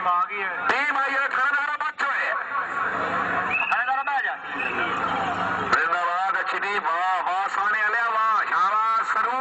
Team I ہے تھاندارا بچو ہے زندہ اچھی واہ واہ سونے والے واہ شاباش کرو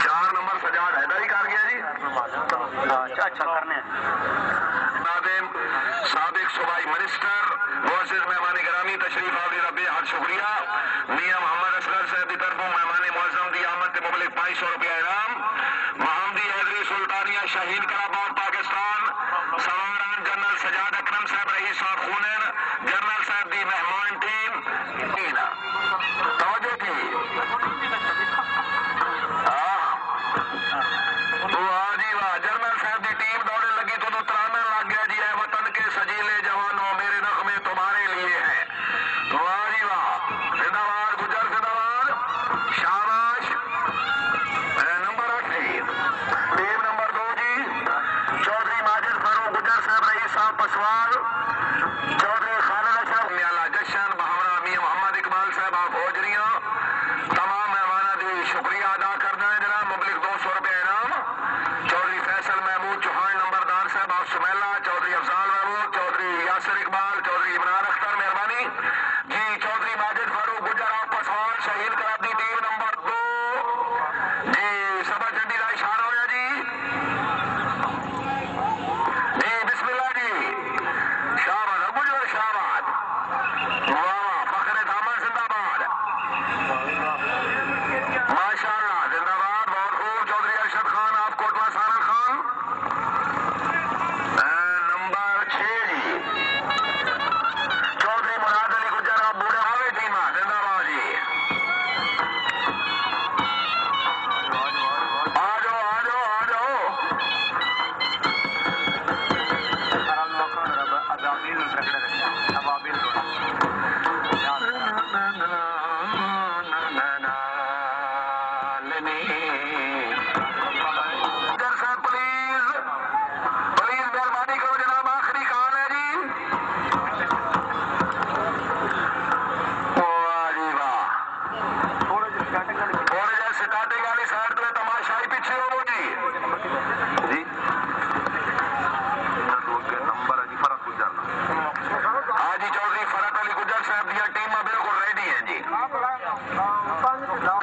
4 نمبر سجاد حیدر ہی کر گیا جی اچھا کرنے ناظم سابق صوبائی منسٹر معزز مہمان گرامی تشریف آوری ربی حد شکریہ میاں محمد اصغر صاحب کی طرفوں مہمان معظم دی آمد کے مبلغ 500 روپیہ انعام محمدی حیدری سلطانیہ شاہین کراباد پاکستان سواران جنرل سجاد اکرم صاحب رئیس صاحب خونین جنرل صاحب دی مہمان ٹیم توجہ تھی جنرل صاحب کی ٹیم دوڑنے لگی تو ترانا لگ گیا جی اے وطن کے سجیلے جوانوں میرے نغمے تمہارے لیے ہیں واہ جی واہ زندہ باد گجر زندہ باد شاباش نمبر 8 ٹیم نمبر 2 جی چودھری ماجد فاروق گجر صاحب رئیس صاحب پسوال چودھری خالد اشرف میالہ جشن بہمرا میاں محمد اقبال صاحب آپ ہوجریاں تمام مہمانوں کی شکریہ ادا کرنا ہے جناب مبلغ 200 روپے انعام چودھری فیصل محمود چوہان نمبردار صاحب آپ سمیلا چودھری افضال محمود چودھری یاسر اقبال چودھری عمران اختر مہربانی جی چودھری ماجد فاروق گجر آپ پسوال شہید کرابی ٹیم نمبر 2 جی سبا چنڈی کا اشارہ ہوا جی جی بسم اللہ جی شہباز ابو جو شہباز واہ فخر دامن زندہ باد ماشاء اللہ زندہ باد بہت خوب چودھری ارشد خان آپ کوٹلا سارا خان نمبر 6 جی چودھری مراد علی گجر آپ بوڑھے ہوئے ٹیم زندہ باد جی آ جاؤ صاحب پلیز مہربانی کرو جناب آخری کال ہے جی واہ جی واہ تھوڑے جہاں سٹارٹنگ والی سائڈ پہ تماشائی پیچھے ہو جی جی نمبر ہے جی فرق گجر ہاں جی چودھری فرق علی گجر صاحب دیا ٹیم بالکل ریڈی ہیں جی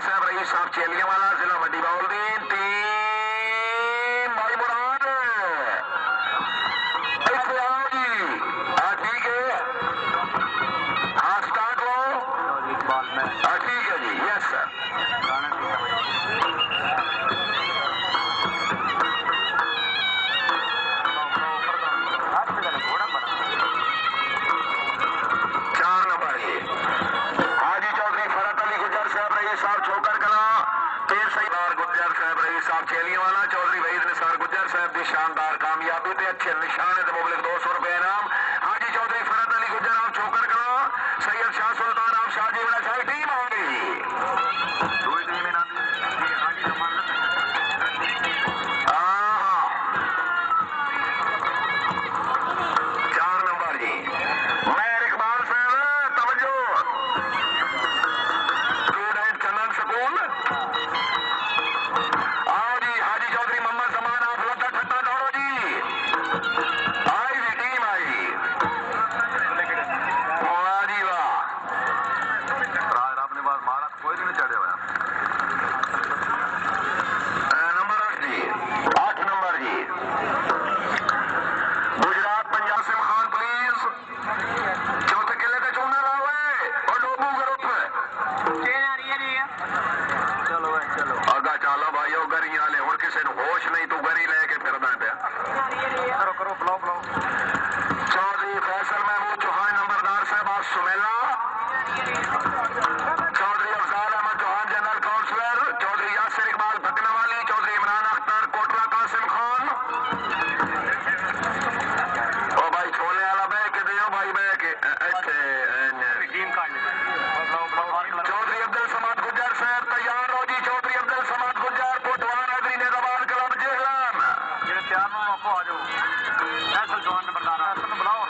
صاحب رئیس صاحب چیلیاں والا ضلع منڈی باولدین ٹیم بھائی مراد ایسے آؤ جی ہاں ٹھیک ہے ہاں سٹارٹ ہو ہاں ٹھیک ہے جی یس سر صاحب چیلیاں والا چودھری وحید نثار گجر صاحب کی شاندار کامیابی تے اچھے نشانے تے مبلغ 200 روپے انعام حاجی چودھری فرد علی گجر آپ چوکر کلا سید شاہ سلطان آپ شاہ جی والا شاہی ٹیم آ گئی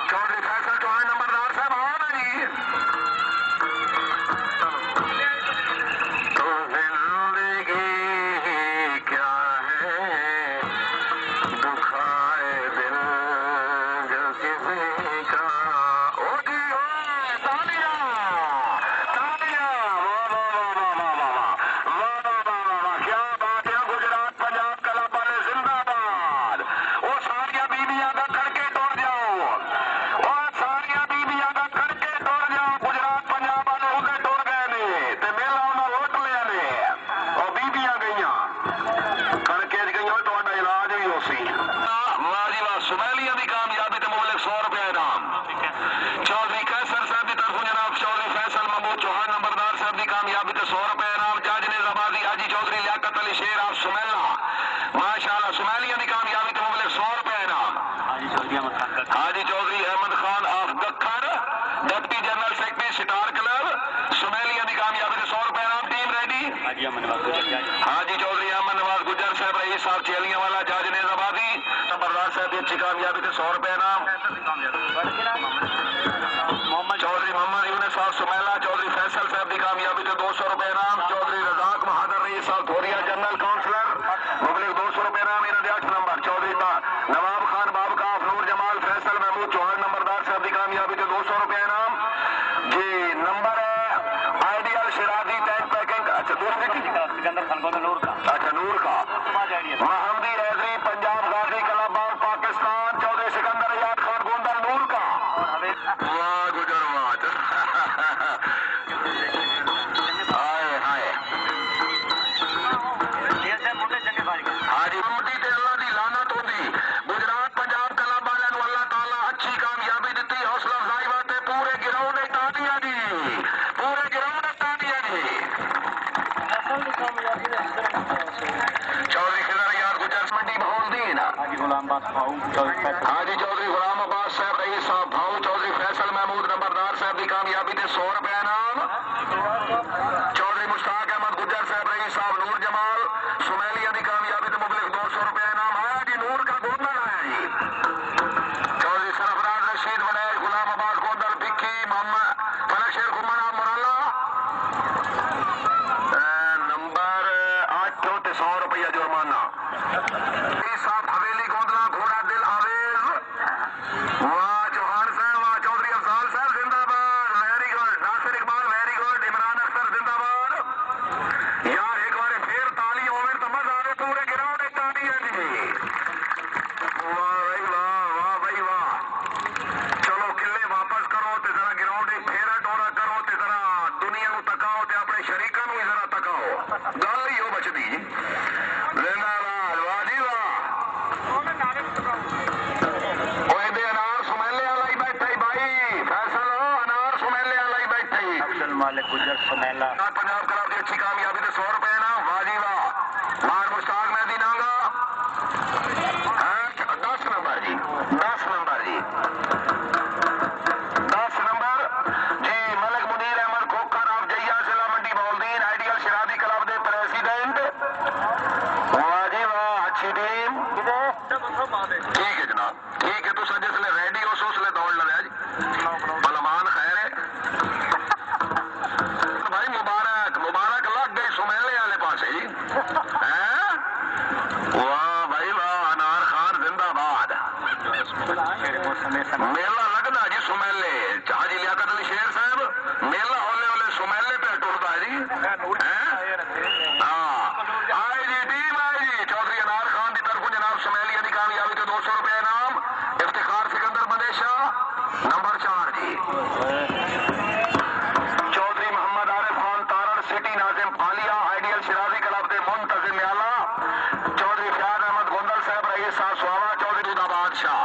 Chaudhary Haji Chaudhary Ahmad Khan of Dakhan, deputy general secretary star club Sumelia की कामयाबी से 100 रुपए नाम। Team ready. हाजी चौधरी अहमद नवाज गुजर साहब रईस साहब चेलियां वाला जज नेजाबादी नंबरदार साहब की अच्छी कामयाबी से 100 रुपए नाम। चौधरी मोहम्मद यूनिस साहब सुमेला चौधरी फैसल साहब की कामयाबी से 200 रुपए नाम। चौधरी रजाक बहादुर रईस साहब धोरिया जनरल काउंसलर मुबलिक 200 रुपए नाम। इन्होंने 8 नंबर। चौधरी नवाब खान बाबकाफ नूर जमाल फैसल महमूद चौहान नंबरदार साहब की कामयाबी से 200 रुपए नाम जी। नंबर है आइडियल शिराजी टैंक पैकिंग। अच्छा दूसरी अच्छा नूर का महमदी हैदरी पंजाब गाजी क्लब ऑफ पाकिस्तान चौधरी सिकंदर आजाद खान गोंदल नूर का। वाह गुजर हाजी मम्मटी ते अल्लाह दी लानत होंदी। गुजरात पंजाब क्लब वाले अल्लाह ताला अच्छी कामयाबी दी। हौसला अफजाई वास्ते पूरे ग्राउंड तालियां दी, पूरे ग्राउंड तालियां दी। चौधरी खिजर यार गुजर मंडी बहोलदीन हाजी चौधरी गुलाम अब्बास साहब रईस साहब भाऊ चौधरी फैसल महमूद नंबरदार साहब की कामयाबी से 100 रुपए नाम। चौधरी मुश्ताक अहमद गुजर साहब रईस साहब नूर जमाल सुमेलिया की कामयाबी से मुबलिक 200 रुपए नाम। आया जी नूर का गोंदल आया जी। चौधरी सरफराज रशीद वनैल गुलाम अब्बास गोंदल भिक्की मोहम्मद फलक शेर घुमन मुराला नंबर 8 ते 100 रुपया जुर्माना। साहब हवेली गोंदला घोड़ा दिल आवेज। वाह चौहान साहब वाह। चौधरी अफजाल साहब जिंदाबाद very good. Nasir Iqbal very good. Imran Akhtar जिंदाबाद। यार एक बार फिर ताली होवे तो मजा आवे। पूरे ग्राउंड में ताली है जी। वाह भाई वाह, वाह भाई वाह। चलो किले वापस करो ते जरा ग्राउंड में फेरा टोरा करो ते जरा दुनिया को तकाओ ते अपने शरीकां नूं जरा तकाओ। गल ही हो बचदी जी। जिंदाबाद वाह जी वाह। अनार सुमेले वाला ही बैठा ही भाई फैसल हो। अनार सुमेले वाला ही बैठा ही मालिक गुजर सुमेला पंजाब क्लब की अच्छी कामयाबी से 100 रुपए ना। वाह जी वाह। मान मुश्ताक मेहदी नांगा 10 नंबर जी। 10 नंबर जी। 10 नंबर जी। मलिक मुनीर अहमद खोखर ऑफ जैया जिला मंडी बहोलदीन आइडियल शिराजी क्लब के प्रेसिडेंट। वाह जी वाह। अच्छी टीम। ठीक है जनाब ठीक है। तुम जिसले रेडी हो सो उसले दौड़ लवे जी। भलमान खैर है भाई। मुबारक मुबारक लग गई सुमेले वाले पासे जी। वाह भाई वाह। अनार खान जिंदाबाद। मेला लगना जी सुमेले। हाजी लियाकत अली शेर साहब मेला होले होले सुमेले पे टुरदा जी। आई जी टीम आई जी। चौधरी अनार खान की तरफ जनाब सुमेलिया की कामयाबी से 200 रुपए नाम। इफ्तिखार सिकंदर मदेशा नंबर 4 जी। चौधरी मोहम्मद आरिफ खान तारड़ सिटी नाजिम फालिया आइडियल शिराजी क्लब के मुंतजिम आला। चौधरी फयाज अहमद गोंदल साहब रईस साहब सुहावा चौधरी उदा बादशाह।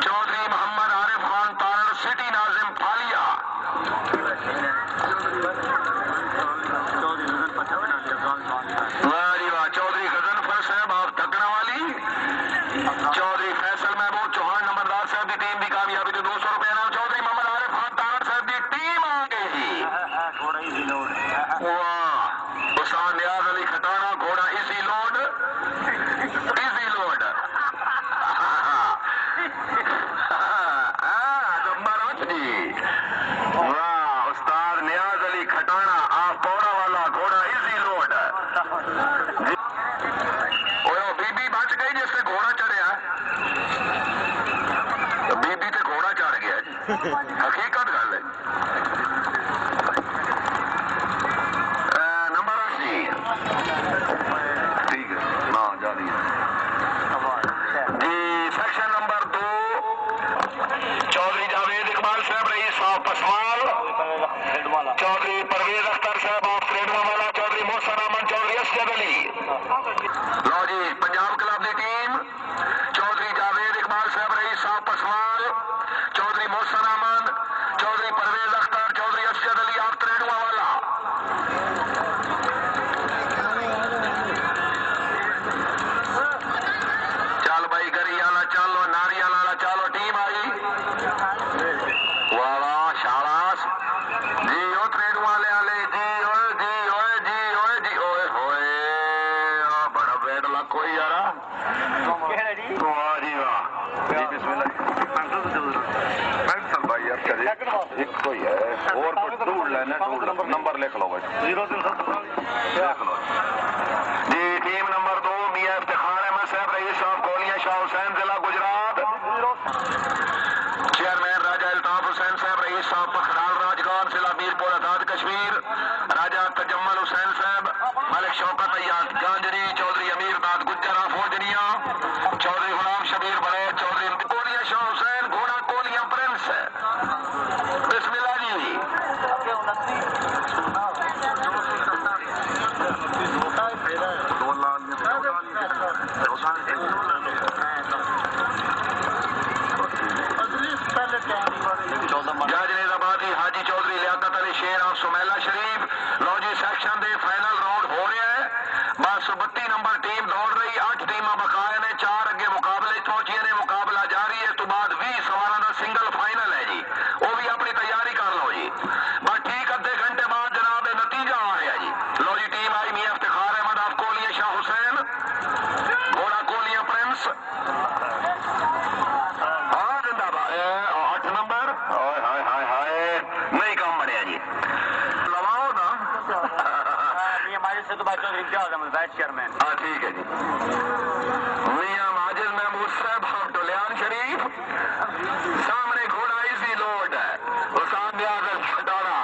चौधरी मोहम्मद आरिफ खान तारड़ सिटी नाजिम फालिया। वाह जी वाह। चौधरी गजनफर साहब आप धकना वाली। चौधरी फैसल महमूद चौहान नंबरदार साहब की टीम की कामयाबी से 200 रुपए नाम। चौधरी मोहम्मद आरिफ खान तारड़ साहब की टीम आ गई। वाह उस्ताद नियाज अली खटाना घोड़ा easy load easy load. Number 8 जी। वाह उस्ताद नियाज अली खटाना आप पौड़ा वाला घोड़ा इजी लोड। बीबी बच गई जिससे घोड़ा चढ़िया। बीबी ते घोड़ा चढ़ गया। हकीकत गल है। नंबर 8 जी। ठीक है ना जा रही है जी। सेक्शन नंबर 2 चौधरी जावेद इकबाल साहब रईस साहब पसवाल। चौधरी परवेज अख्तर साहब आप फ्रेडवा वाला। चौधरी मोहसन अहमद चौधरी असद अली। लो जी पंजाब क्लब की टीम। चौधरी जावेद इकबाल साहब रईस साहब पसवाल। चौधरी मोहसन अहमद نمبر لکھ لو بھائی 0370 لکھ لو جی ٹیم نمبر 2 میاں افتخار احمد صاحب رئیس صاحب کولیاں شاہ حسین ضلع گجرات چیئرمین راجہ الطاف حسین صاحب رئیس صاحب پکھرال راجگان ضلع میرپور آزاد کشمیر راجہ تجمل حسین صاحب ملک شوکت ایاز گانجری چودھری امیر داد گجر فوجنیا چودھری غلام شبیر بڑے چودھری کولیاں شاہ حسین گھوڑا کولیاں پرنس بسم اللہ جی جج نیزابادی حاجی چودھری لیاقت علی شیر آف سمیلا شریف لو جی سیکشن دے فائنل راؤنڈ ہو رہے ہیں بس 32 نمبر ٹیم دوڑ رہی 8 ٹیماں بقایا نے 4 اگے مقابلے پہنچیے نے مقابلہ جاری ہے تو بعد 20 سوالوں کا سنگل فائنل ہے جی وہ بھی اپنی تیاری کر لو جی بس ٹھیک ادھے گھنٹے بعد جناب یہ نتیجہ آ رہا ہے جی لو جی ٹیم آئی میاں افتخار احمد آف کولیاں شاہ حسین گھوڑا کولیاں پرنس ہاں زندہ باد 8 نمبر نہیں کام بنیا جی لواؤ نا سے تو بات وائس چیئرمین ہاں ٹھیک ہے جی میاں ماجد محمود صاحب آف ڈولیان شریف سامنے گھوڑا ایزی لوڈ ہے حسام نیاز چھٹاڑا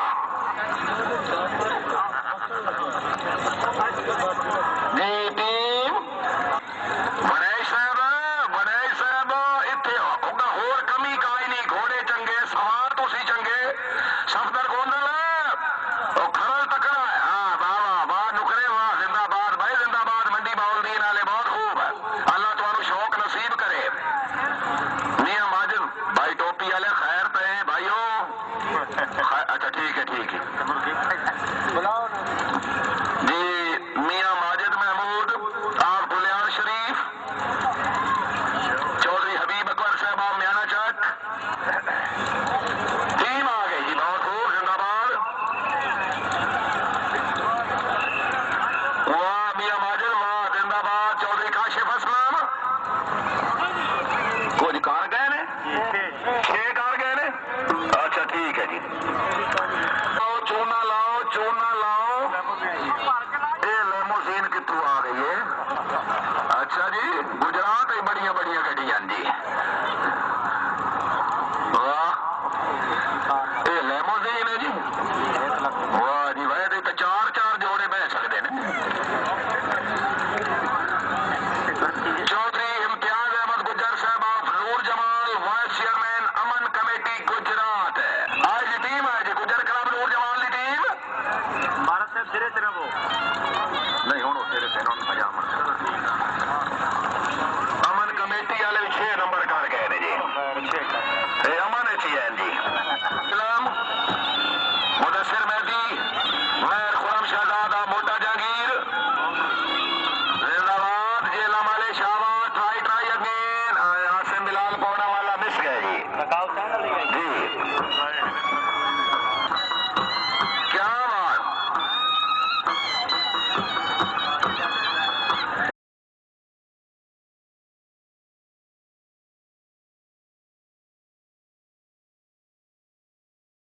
جی ٹیم بنیش صاحب اتنے ہور کمی کائی نہیں گھوڑے چنگے سوار تسی چنگے صفدر گوندل وہ کھرل تکڑا ہے ہاں واہ واہ نکرے واہ زندہ باد بھائی زندہ باد منڈی باول دین والے بہت خوب ہے اللہ تمہارو شوق نصیب کرے میاں ماجد بھائی ٹوپی والے خیر پہ بھائیو اچھا ٹھیک ہے جی میاں ماجد محمود آپ ڈولیان شریف چودھری حبیب اکبر صاحب آپ میانا چک ٹیم آ گئی جی بہت خوب زندہ باد واہ میاں ماجد واہ زندہ باد چودھری کاشف اسلام کچھ کار گئے نے 6 کار گئے نے اچھا ٹھیک ہے جی چونا لاؤ یہ لیموزین کتوں آ گئی ہے اچھا جی گجرات بڑی گڈیاں جی